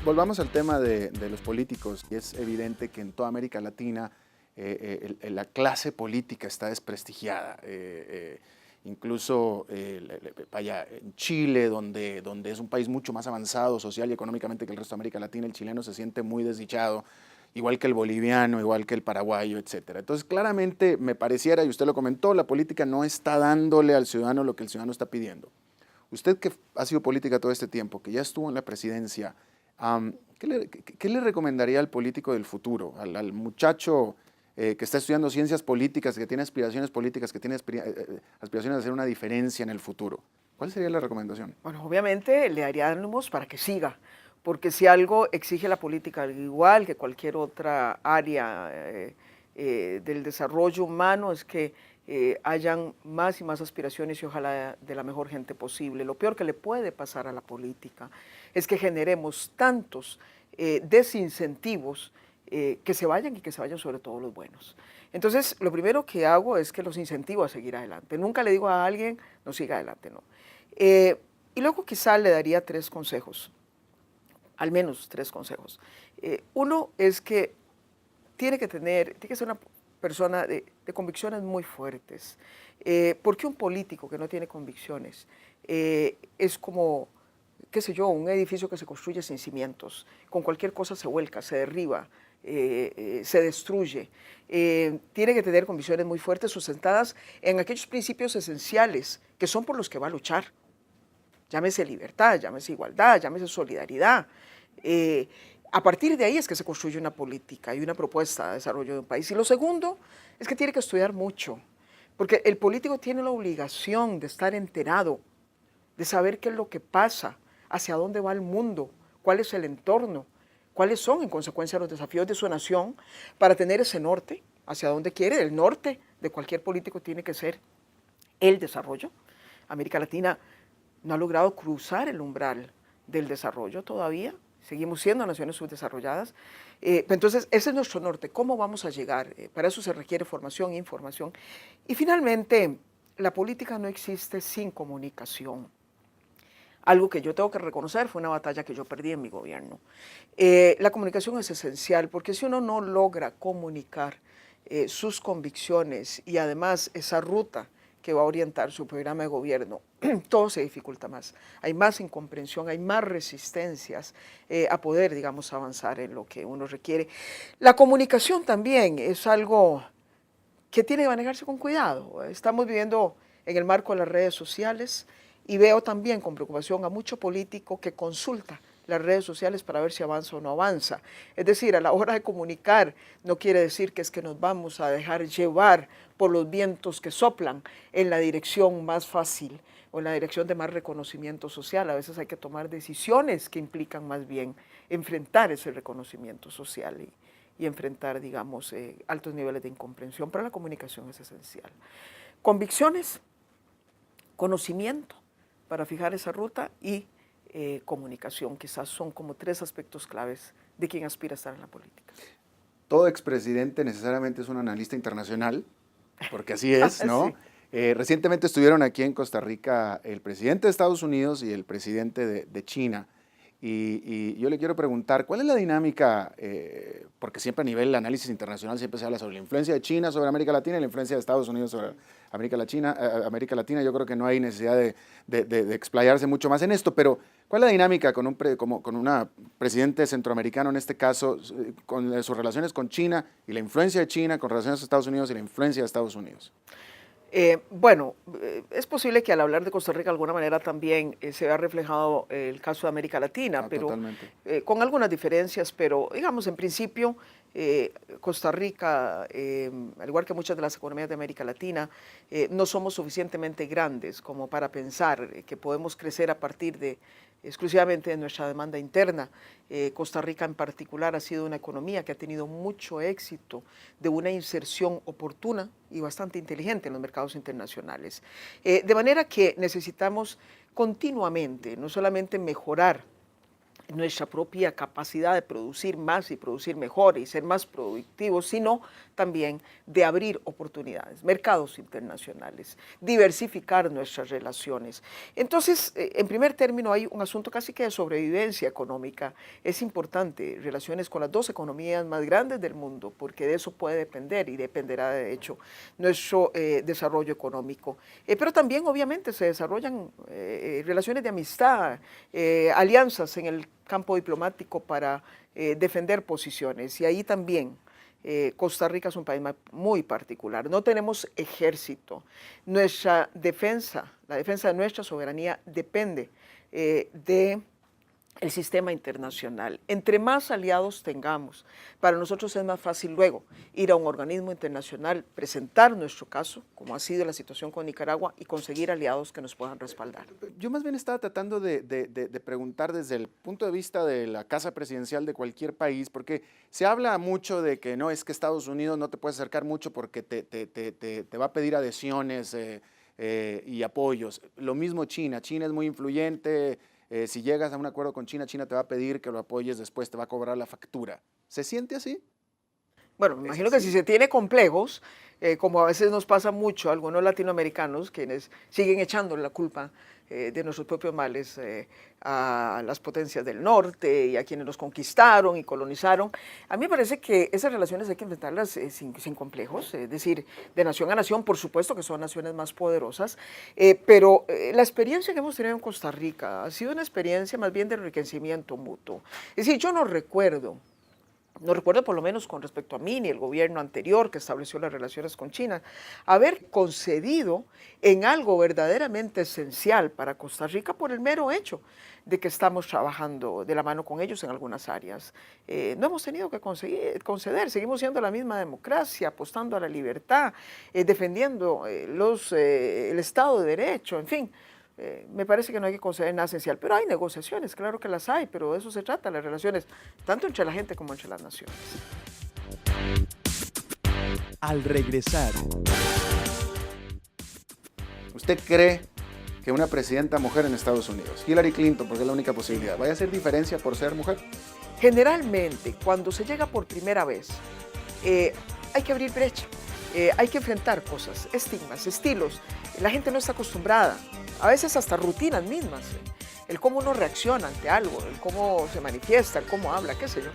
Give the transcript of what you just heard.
volvamos al tema de los políticos. Y es evidente que en toda América Latina la clase política está desprestigiada. Incluso vaya, en Chile, donde es un país mucho más avanzado social y económicamente que el resto de América Latina, el chileno se siente muy desdichado, igual que el boliviano, igual que el paraguayo, etcétera. Entonces, claramente me pareciera, y usted lo comentó, la política no está dándole al ciudadano lo que el ciudadano está pidiendo. Usted que ha sido política todo este tiempo, que ya estuvo en la presidencia, ¿qué le recomendaría al político del futuro, al muchacho que está estudiando ciencias políticas, que tiene aspiraciones políticas, que tiene aspiraciones de hacer una diferencia en el futuro? ¿Cuál sería la recomendación? Bueno, obviamente le daría ánimos para que siga, porque si algo exige la política, al igual que cualquier otra área del desarrollo humano, es que hayan más y más aspiraciones y ojalá de la mejor gente posible. Lo peor que le puede pasar a la política es que generemos tantos desincentivos que se vayan y que se vayan sobre todo los buenos. Entonces, lo primero que hago es que los incentivo a seguir adelante. Nunca le digo a alguien, no siga adelante, no. Y luego quizá le daría 3 consejos, al menos 3 consejos. Uno es que tiene que ser una persona de convicciones muy fuertes, porque un político que no tiene convicciones es como, qué sé yo, un edificio que se construye sin cimientos, con cualquier cosa se vuelca, se derriba, se destruye. Tiene que tener convicciones muy fuertes sustentadas en aquellos principios esenciales que son por los que va a luchar. Llámese libertad, llámese igualdad, llámese solidaridad. A partir de ahí es que se construye una política y una propuesta de desarrollo de un país. Y lo segundo es que tiene que estudiar mucho, porque el político tiene la obligación de estar enterado, de saber qué es lo que pasa, hacia dónde va el mundo, cuál es el entorno, cuáles son en consecuencia los desafíos de su nación para tener ese norte, hacia dónde quiere. El norte de cualquier político tiene que ser el desarrollo. América Latina no ha logrado cruzar el umbral del desarrollo todavía, seguimos siendo naciones subdesarrolladas. Entonces, ese es nuestro norte, ¿cómo vamos a llegar? Para eso se requiere formación e información. Y finalmente, la política no existe sin comunicación. Algo que yo tengo que reconocer fue una batalla que yo perdí en mi gobierno. La comunicación es esencial porque si uno no logra comunicar sus convicciones y además esa ruta que va a orientar su programa de gobierno, todo se dificulta más. Hay más incomprensión, hay más resistencias a poder, digamos, avanzar en lo que uno requiere. La comunicación también es algo que tiene que manejarse con cuidado. Estamos viviendo en el marco de las redes sociales y veo también con preocupación a mucho político que consulta las redes sociales para ver si avanza o no avanza. Es decir, a la hora de comunicar no quiere decir que es que nos vamos a dejar llevar por los vientos que soplan en la dirección más fácil o en la dirección de más reconocimiento social. A veces hay que tomar decisiones que implican más bien enfrentar ese reconocimiento social y enfrentar, digamos, altos niveles de incomprensión, pero la comunicación es esencial. Convicciones, conocimiento para fijar esa ruta y comunicación, quizás son como 3 aspectos claves de quien aspira a estar en la política. Todo expresidente necesariamente es un analista internacional, porque así es, ¿no? Sí. Recientemente estuvieron aquí en Costa Rica el presidente de Estados Unidos y el presidente de China. Y yo le quiero preguntar, ¿cuál es la dinámica? Porque siempre a nivel de análisis internacional siempre se habla sobre la influencia de China sobre América Latina y la influencia de Estados Unidos sobre América Latina. Yo creo que no hay necesidad de explayarse mucho más en esto, pero ¿cuál es la dinámica con un presidente centroamericano en este caso, con sus relaciones con China y la influencia de China con relaciones a Estados Unidos y la influencia de Estados Unidos? Es posible que al hablar de Costa Rica de alguna manera también se vea reflejado el caso de América Latina, pero Totalmente. con algunas diferencias, pero digamos en principio Costa Rica, al igual que muchas de las economías de América Latina, no somos suficientemente grandes como para pensar que podemos crecer a partir de exclusivamente de nuestra demanda interna. Costa Rica en particular ha sido una economía que ha tenido mucho éxito de una inserción oportuna y bastante inteligente en los mercados internacionales. De manera que necesitamos continuamente, no solamente mejorar nuestra propia capacidad de producir más y producir mejor y ser más productivos, sino también de abrir oportunidades, mercados internacionales, diversificar nuestras relaciones. Entonces, en primer término, hay un asunto casi que de sobrevivencia económica. Es importante relaciones con las dos economías más grandes del mundo, porque de eso puede depender y dependerá de hecho nuestro desarrollo económico. Pero también, obviamente, se desarrollan relaciones de amistad, alianzas en el campo diplomático para defender posiciones, y ahí también Costa Rica es un país muy particular. No tenemos ejército. Nuestra defensa, la defensa de nuestra soberanía depende de el sistema internacional. Entre más aliados tengamos, para nosotros es más fácil luego ir a un organismo internacional, presentar nuestro caso, como ha sido la situación con Nicaragua, y conseguir aliados que nos puedan respaldar. Yo más bien estaba tratando de preguntar desde el punto de vista de la casa presidencial de cualquier país, porque se habla mucho de que no, es que Estados Unidos no te puedes acercar mucho porque te va a pedir adhesiones y apoyos. Lo mismo China. China es muy influyente. Si llegas a un acuerdo con China, China te va a pedir que lo apoyes, después te va a cobrar la factura. ¿Se siente así? Bueno, me imagino que si se tiene complejos, como a veces nos pasa mucho a algunos latinoamericanos, quienes siguen echando la culpa de nuestros propios males a las potencias del norte y a quienes nos conquistaron y colonizaron. A mí me parece que esas relaciones hay que enfrentarlas sin complejos, es decir, de nación a nación, por supuesto que son naciones más poderosas, pero la experiencia que hemos tenido en Costa Rica ha sido una experiencia más bien de enriquecimiento mutuo. Es decir, yo no recuerdo por lo menos con respecto a mí, ni el gobierno anterior que estableció las relaciones con China, haber concedido en algo verdaderamente esencial para Costa Rica por el mero hecho de que estamos trabajando de la mano con ellos en algunas áreas. No hemos tenido que conceder, seguimos siendo la misma democracia, apostando a la libertad, defendiendo el Estado de Derecho, en fin. Me parece que no hay que conceder nada esencial, pero hay negociaciones, claro que las hay, pero de eso se trata, las relaciones, tanto entre la gente como entre las naciones. Al regresar. ¿Usted cree que una presidenta mujer en Estados Unidos, Hillary Clinton, porque es la única posibilidad, vaya a hacer diferencia por ser mujer? Generalmente, cuando se llega por primera vez, hay que abrir brecha, hay que enfrentar cosas, estigmas, estilos. La gente no está acostumbrada, a veces hasta rutinas mismas, el cómo uno reacciona ante algo, el cómo se manifiesta, el cómo habla, qué sé yo.